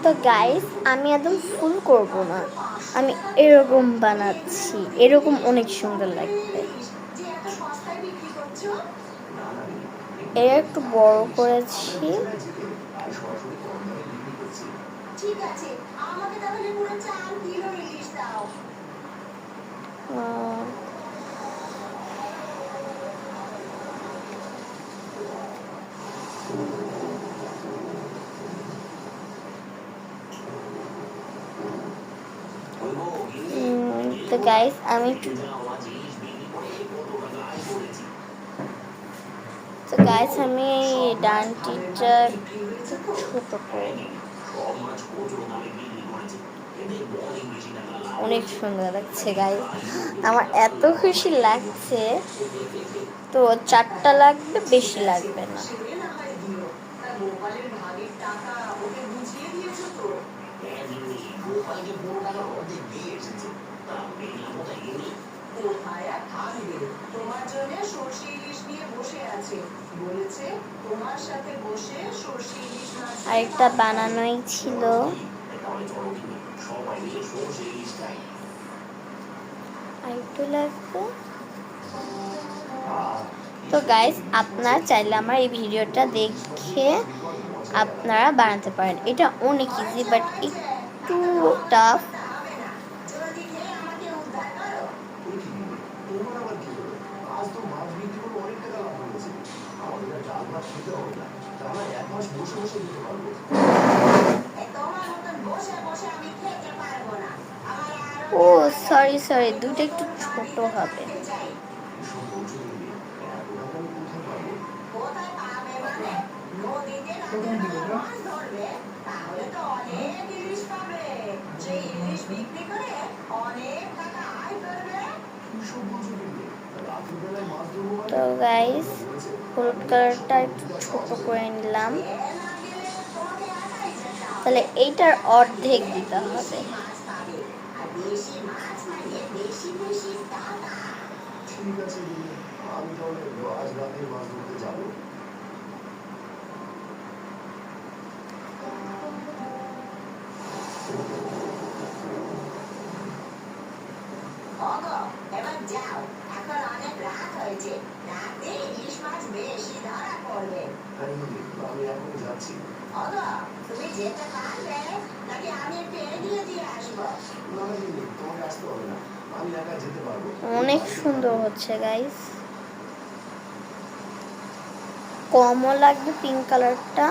তো গাইস আমি একদম ফুল করব না, আমি এরকম বানাচ্ছি, এরকম অনেক সুন্দর লাগবে। এর একটু বড় করেছি। ঠিক আছে, আমাকে তাহলে পুরো 4 কিলো ইলিশ দাও। তো গাইস আমি ডান্টিটা ছোট করব, অনেক সুন্দর লাগছে গাইস, আমার এত খুশি লাগছে। তো 4টা লাগবে, বেশি লাগবে না। আরেকটা বানানোই ছিল। আরেকটু লাগবে। তো গাইস আপনারা চাইলে আমার এই ভিডিওটা দেখে আপনারা বানাতে পারেন। এটা অনেক ইজি বাট একটু টাফ। ও সরি, দুটো একটু ছোট হবে। তো গাইস হলুদ কালারটা একটু ছোট করে নিলাম, তাহলে এইটার অর্ধেক দিতে হবে। ঠিক আছে, আমি তাহলে আজ রাতে মাছ ধরতে যাবো। এবার যাও, এখন অনেক রাত হয়েছে, রাতে ইলিশ মাছ বেশি ধরা পড়বে। আমি এখন যাচ্ছি। তুমি যেতে পারবে নাকি আমি পেরিয়ে দিয়ে আসবো? না, তোমাকে আসতে হবে না, আমি একা যেতে পারবো। অনেক সুন্দর হচ্ছে গাইস, কমও লাগবে পিঙ্ক কালারটা।